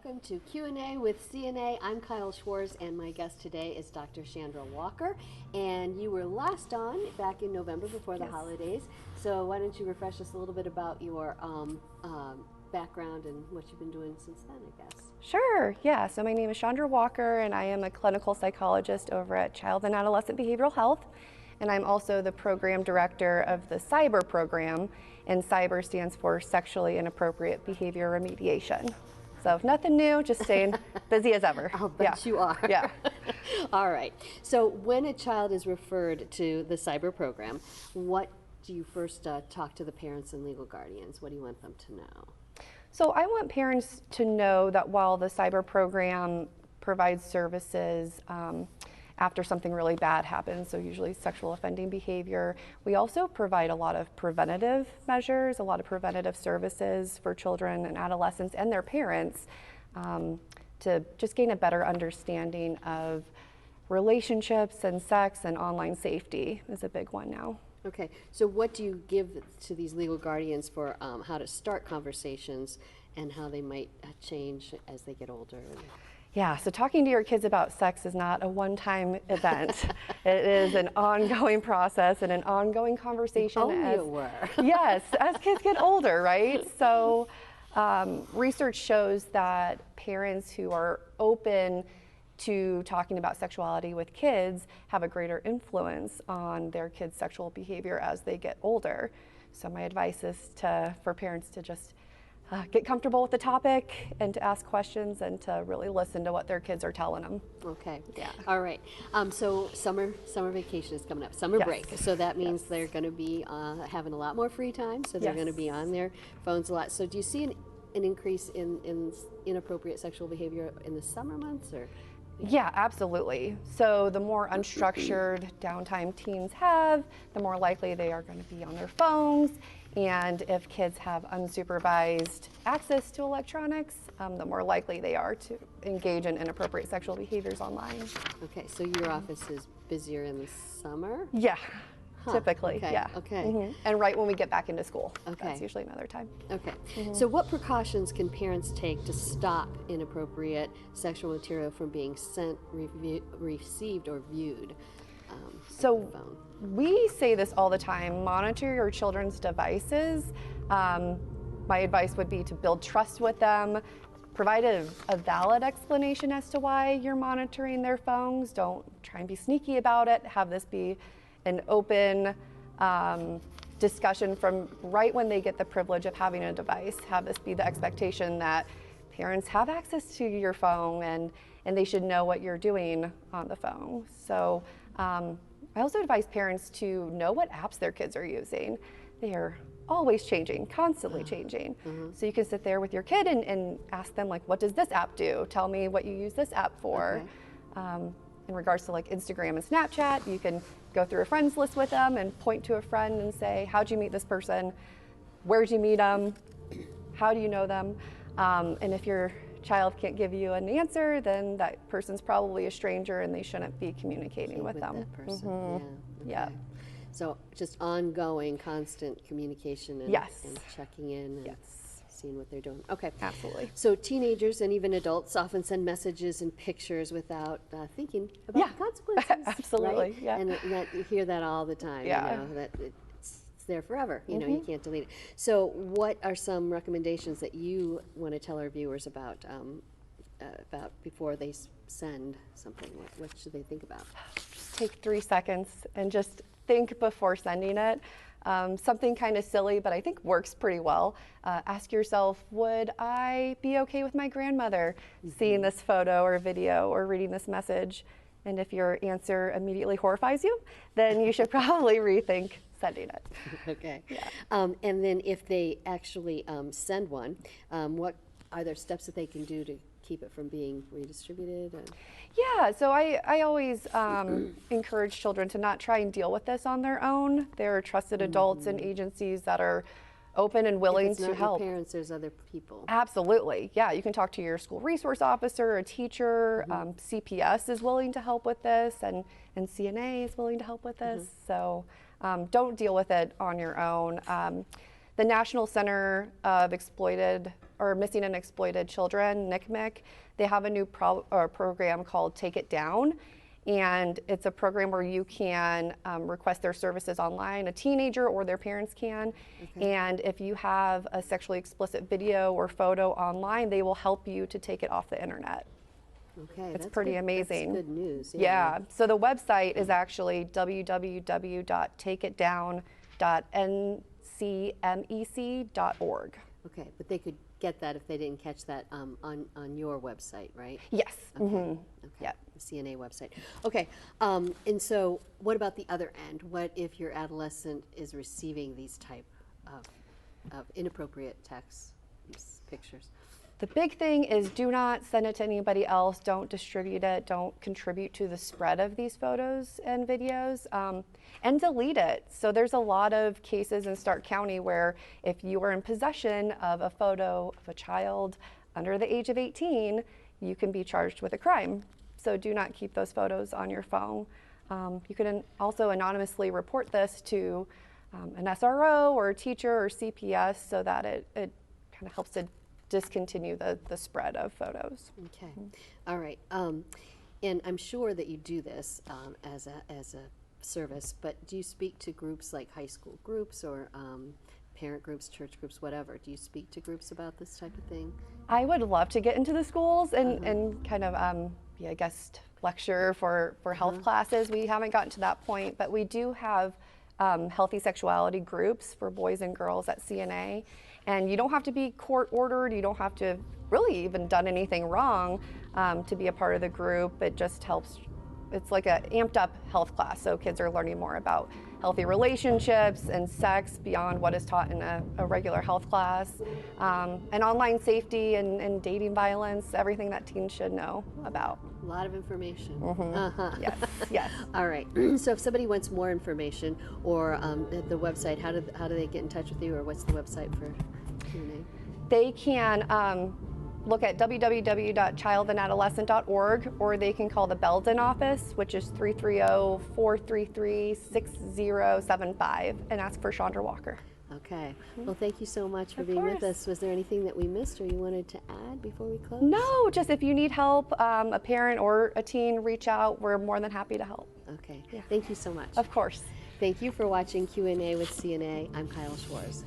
Welcome to Q&A with CNA. I'm Kyle Schwartz, and my guest today is Dr. Seandra Walker. And you were last on back in November before the holidays. So why don't you refresh us a little bit about your background and what you've been doing since then, I guess. Sure, yeah. So my name is Seandra Walker, and I am a clinical psychologist over at Child and Adolescent Behavioral Health. And I'm also the program director of the CYBER program, and CYBER stands for Sexually Inappropriate Behavior Remediation. So nothing new, just staying busy as ever. I'll bet you are. Yeah. All right. So when a child is referred to the CYBER program, what do you first talk to the parents and legal guardians? What do you want them to know? So I want parents to know that while the CYBER program provides services after something really bad happens, so usually sexual offending behavior, we also provide a lot of preventative measures, a lot of preventative services for children and adolescents and their parents to just gain a better understanding of relationships and sex, and online safety is a big one now. Okay, so what do you give to these legal guardians for how to start conversations and how they might change as they get older? Yeah, so talking to your kids about sex is not a one-time event. It is an ongoing process and an ongoing conversation. It were. Yes, as kids get older, right? So research shows that parents who are open to talking about sexuality with kids have a greater influence on their kids' sexual behavior as they get older. So my advice is for parents to just get comfortable with the topic and to ask questions and to really listen to what their kids are telling them. Okay. Yeah. All right. So summer vacation is coming up, summer break. So that means they're going to be having a lot more free time. So they're going to be on their phones a lot. So do you see an increase in inappropriate sexual behavior in the summer months, or? Yeah, absolutely. So the more unstructured downtime teens have, the more likely they are going to be on their phones. And if kids have unsupervised access to electronics, the more likely they are to engage in inappropriate sexual behaviors online. Okay, so your office is busier in the summer? Yeah, typically, okay. yeah. Okay. And right when we get back into school. Okay. That's usually another time. Okay. So what precautions can parents take to stop inappropriate sexual material from being sent, received, or viewed? So we say this all the time: monitor your children's devices. My advice would be to build trust with them, provide a valid explanation as to why you're monitoring their phones. Don't try and be sneaky about it. Have this be an open discussion from right when they get the privilege of having a device. Have this be the expectation that parents have access to your phone and they should know what you're doing on the phone. So I also advise parents to know what apps their kids are using. They are always changing, constantly changing. So you can sit there with your kid and ask them, like, what does this app do? Tell me what you use this app for. Okay. In regards to like Instagram and Snapchat, you can go through a friends list with them and point to a friend and say, how'd you meet this person? Where'd you meet them? How do you know them? And if your child can't give you an answer, then that person's probably a stranger and they shouldn't be communicating with them. That person. Yeah. Okay. So just ongoing, constant communication and checking in and seeing what they're doing. Okay. Absolutely. So teenagers and even adults often send messages and pictures without thinking about the consequences. Absolutely. Right? Yeah. And you hear that all the time. Yeah. You know, that it's there forever. You know, you can't delete it. So what are some recommendations that you want to tell our viewers about before they send something? What should they think about? Just take 3 seconds and just think before sending it. Something kind of silly, but I think works pretty well. Ask yourself, would I be okay with my grandmother seeing this photo or video or reading this message? And if your answer immediately horrifies you, then you should probably rethink sending it. Okay. Yeah. And then if they actually send one, what are there steps that they can do to keep it from being redistributed? Yeah, so I always encourage children to not try and deal with this on their own. There are trusted adults and agencies that are open and willing to help. Your parents, there's other people. Absolutely, yeah. You can talk to your school resource officer, a teacher. CPS is willing to help with this, and CNA is willing to help with this. So don't deal with it on your own. The National Center of Exploited or missing and exploited children, NCMEC, they have a new program called Take It Down. And it's a program where you can request their services online, a teenager or their parents can. Okay. And if you have a sexually explicit video or photo online, they will help you to take it off the internet. Okay, It's that's pretty good. amazing. That's good news. Yeah, so the website is actually www.takeitdown.ncmec.org. Okay, but they could get that if they didn't catch that on your website, right? Yes. Okay. Mhm. Okay. Yep. The CNA website. Okay. And so, what about the other end? What if your adolescent is receiving these type of inappropriate texts, these pictures? The big thing is do not send it to anybody else, don't distribute it, don't contribute to the spread of these photos and videos, and delete it. So there's a lot of cases in Stark County where if you are in possession of a photo of a child under the age of 18, you can be charged with a crime. So do not keep those photos on your phone. You can also anonymously report this to an SRO or a teacher or CPS so that it kind of helps to discontinue the spread of photos. Okay. All right. And I'm sure that you do this as a service, but do you speak to groups like high school groups or parent groups, church groups, whatever? Do you speak to groups about this type of thing? I would love to get into the schools and kind of be a guest lecturer for health classes. We haven't gotten to that point, but we do have healthy sexuality groups for boys and girls at CNA. And you don't have to be court ordered, you don't have to have really even done anything wrong to be a part of the group. It just helps. It's like a amped up health class, so kids are learning more about healthy relationships and sex beyond what is taught in a regular health class, and online safety and dating violence, everything that teens should know about. A lot of information. Yes, yes. All right. So if somebody wants more information or at the website, how do they get in touch with you, or what's the website for Q&A? They can look at www.childandadolescent.org, or they can call the Belden office, which is 330-433-6075, and ask for Seandra Walker. Okay. Well, thank you so much for being with course. us. Was there anything that we missed or you wanted to add before we close? No, just if you need help, a parent or a teen, reach out. We're more than happy to help. Okay. Thank you so much. Of course. Thank you for watching Q&A with CNA. I'm Kyle Schwarz.